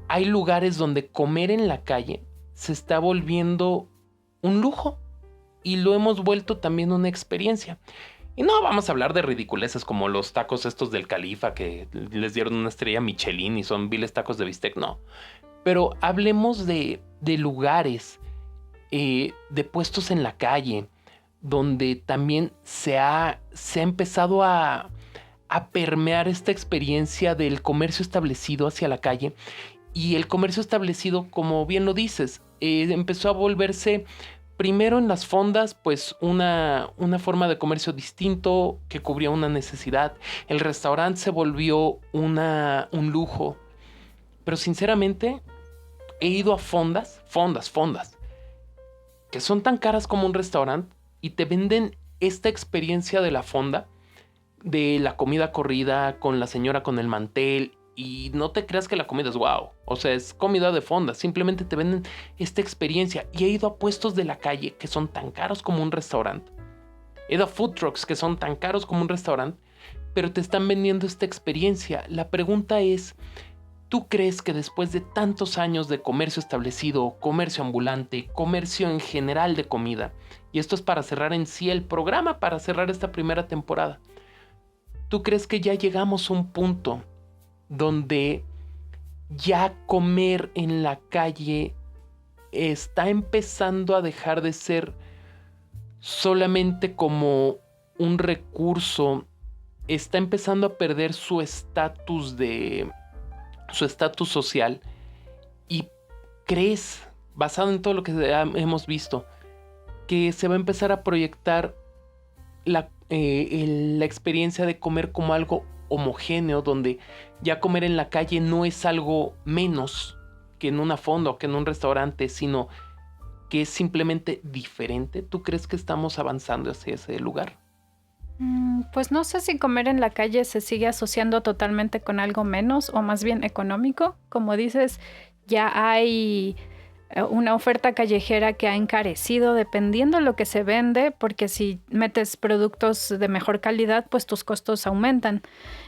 hay lugares donde comer en la calle se está volviendo un lujo y lo hemos vuelto también una experiencia. Y no vamos a hablar de ridiculeces como los tacos estos del Califa que les dieron una estrella Michelin y son viles tacos de bistec, no. Pero hablemos de lugares, de puestos en la calle, donde también se ha empezado a permear esta experiencia del comercio establecido hacia la calle. Y el comercio establecido, como bien lo dices, empezó a volverse primero en las fondas, pues una forma de comercio distinto que cubría una necesidad. El restaurante se volvió un lujo. Pero sinceramente, he ido a fondas, que son tan caras como un restaurante y te venden esta experiencia de la fonda, de la comida corrida con la señora con el mantel. Y no te creas que la comida es wow. O sea, es comida de fonda. Simplemente te venden esta experiencia. Y he ido a puestos de la calle que son tan caros como un restaurante. He ido a food trucks que son tan caros como un restaurante. Pero te están vendiendo esta experiencia. La pregunta es, ¿tú crees que después de tantos años de comercio establecido, comercio ambulante, comercio en general de comida, y esto es para cerrar en sí el programa, para cerrar esta primera temporada, ¿tú crees que ya llegamos a un punto donde ya comer en la calle está empezando a dejar de ser solamente como un recurso, está empezando a perder su estatus social? ¿Y crees, basado en todo lo que hemos visto, que se va a empezar a proyectar la experiencia de comer como algo homogéneo, donde ya comer en la calle no es algo menos que en una fonda o que en un restaurante, sino que es simplemente diferente? ¿Tú crees que estamos avanzando hacia ese lugar? Pues no sé si comer en la calle se sigue asociando totalmente con algo menos o más bien económico. Como dices, ya hay una oferta callejera que ha encarecido dependiendo de lo que se vende, porque si metes productos de mejor calidad, pues tus costos aumentan.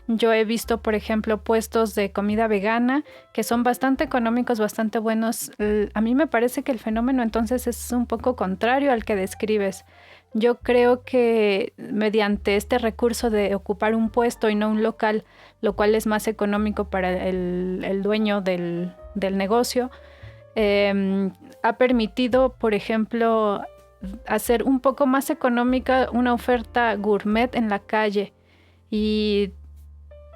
Yo he visto, por ejemplo, puestos de comida vegana que son bastante económicos, bastante buenos. A mí me parece que el fenómeno entonces es un poco contrario al que describes. Yo creo que mediante este recurso de ocupar un puesto y no un local, lo cual es más económico para el dueño del negocio, ha permitido, por ejemplo, hacer un poco más económica una oferta gourmet en la calle. Y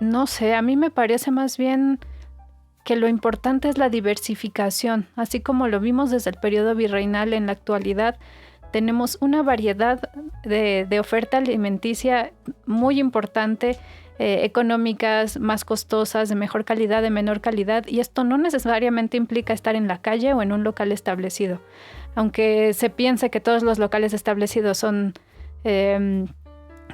no sé, a mí me parece más bien que lo importante es la diversificación. Así como lo vimos desde el periodo virreinal, en la actualidad tenemos una variedad de oferta alimenticia muy importante, económicas, más costosas, de mejor calidad, de menor calidad, y esto no necesariamente implica estar en la calle o en un local establecido. Aunque se piense que todos los locales establecidos son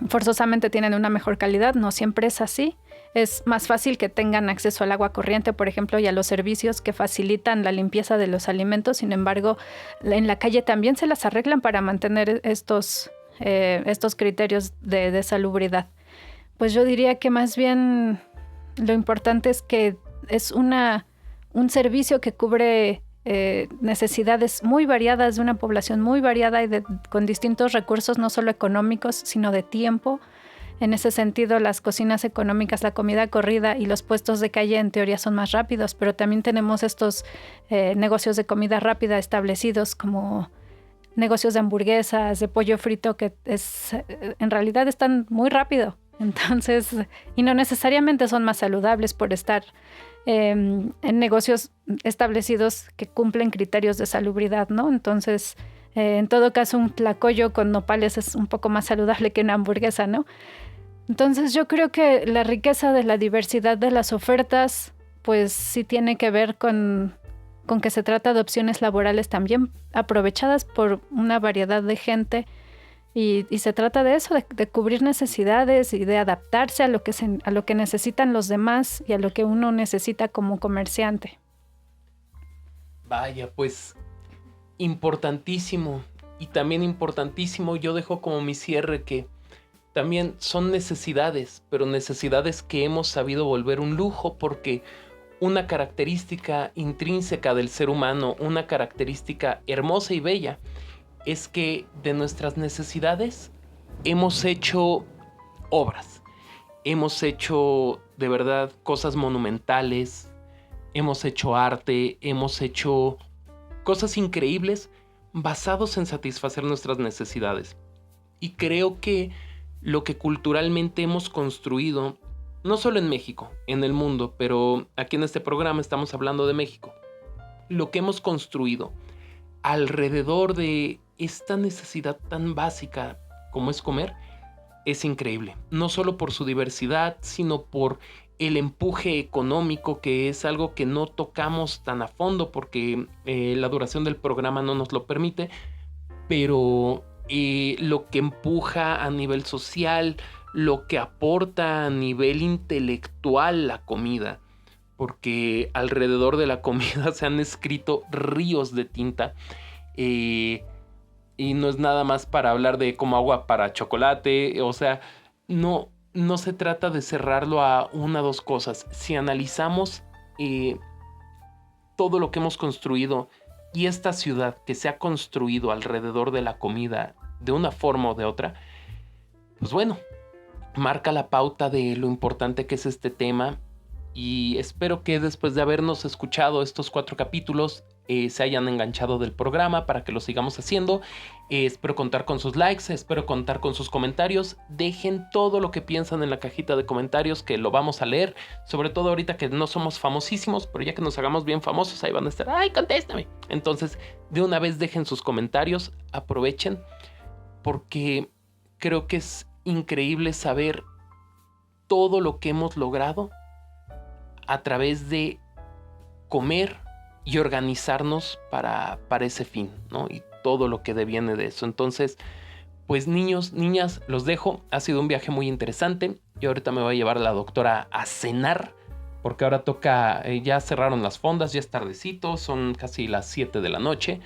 forzosamente tienen una mejor calidad, no siempre es así. Es más fácil que tengan acceso al agua corriente, por ejemplo, y a los servicios que facilitan la limpieza de los alimentos. Sin embargo, en la calle también se las arreglan para mantener estos criterios de salubridad. Pues yo diría que más bien lo importante es que es un servicio que cubre necesidades muy variadas de una población muy variada y con distintos recursos, no solo económicos, sino de tiempo. En ese sentido, las cocinas económicas, la comida corrida y los puestos de calle en teoría son más rápidos, pero también tenemos estos negocios de comida rápida establecidos como negocios de hamburguesas, de pollo frito, que en realidad están muy rápido. Entonces, y no necesariamente son más saludables por estar en negocios establecidos que cumplen criterios de salubridad, ¿no? Entonces, en todo caso, un tlacoyo con nopales es un poco más saludable que una hamburguesa, ¿no? Entonces, yo creo que la riqueza de la diversidad de las ofertas, pues sí tiene que ver con que se trata de opciones laborales también aprovechadas por una variedad de gente. Y se trata de eso, de cubrir necesidades y de adaptarse a lo que necesitan los demás y a lo que uno necesita como comerciante. Vaya, pues importantísimo. Y también importantísimo, yo dejo como mi cierre que también son necesidades, pero necesidades que hemos sabido volver un lujo, porque una característica intrínseca del ser humano, una característica hermosa y bella, es que de nuestras necesidades hemos hecho obras, hemos hecho de verdad cosas monumentales, hemos hecho arte, hemos hecho cosas increíbles basados en satisfacer nuestras necesidades. Y creo que lo que culturalmente hemos construido, no solo en México, en el mundo, pero aquí en este programa estamos hablando de México, lo que hemos construido alrededor de esta necesidad tan básica como es comer, es increíble. No solo por su diversidad, sino por el empuje económico, que es algo que no tocamos tan a fondo porque la duración del programa no nos lo permite, pero lo que empuja a nivel social, lo que aporta a nivel intelectual la comida, porque alrededor de la comida se han escrito ríos de tinta. Y no es nada más para hablar de como agua para chocolate, o sea, no se trata de cerrarlo a una o dos cosas. Si analizamos todo lo que hemos construido y esta ciudad que se ha construido alrededor de la comida de una forma o de otra, pues bueno, marca la pauta de lo importante que es este tema. Y espero que después de habernos escuchado estos 4 capítulos se hayan enganchado del programa para que lo sigamos haciendo. Espero contar con sus likes, espero contar con sus comentarios. Dejen todo lo que piensan en la cajita de comentarios, que lo vamos a leer. Sobre todo ahorita que no somos famosísimos, pero ya que nos hagamos bien famosos, ahí van a estar, ¡ay, contéstame! Entonces, de una vez dejen sus comentarios, aprovechen, porque creo que es increíble saber todo lo que hemos logrado a través de comer y organizarnos para ese fin, ¿no? Y todo lo que deviene de eso. Entonces, pues niños, niñas, los dejo. Ha sido un viaje muy interesante. Yo ahorita me voy a llevar a la doctora a cenar, porque ahora toca, ya cerraron las fondas, ya es tardecito, son casi las 7 de la noche,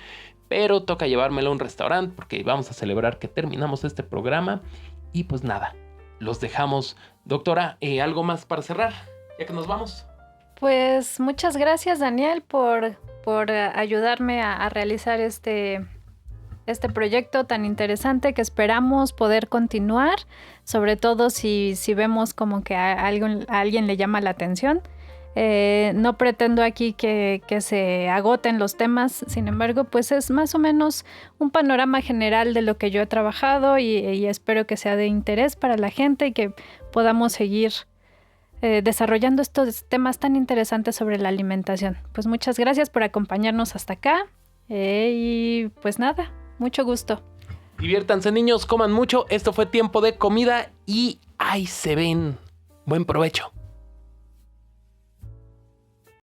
pero toca llevármela a un restaurante porque vamos a celebrar que terminamos este programa. Y pues nada, los dejamos. Doctora, ¿algo más para cerrar, ya que nos vamos? Pues muchas gracias, Daniel, por ayudarme a realizar este proyecto tan interesante que esperamos poder continuar, sobre todo si vemos como que a alguien le llama la atención. No pretendo aquí que se agoten los temas, sin embargo, pues es más o menos un panorama general de lo que yo he trabajado y espero que sea de interés para la gente y que podamos seguir desarrollando estos temas tan interesantes sobre la alimentación. Pues muchas gracias por acompañarnos hasta acá y pues nada, mucho gusto. Diviértanse, niños, coman mucho. Esto fue Tiempo de Comida y ahí se ven. Buen provecho.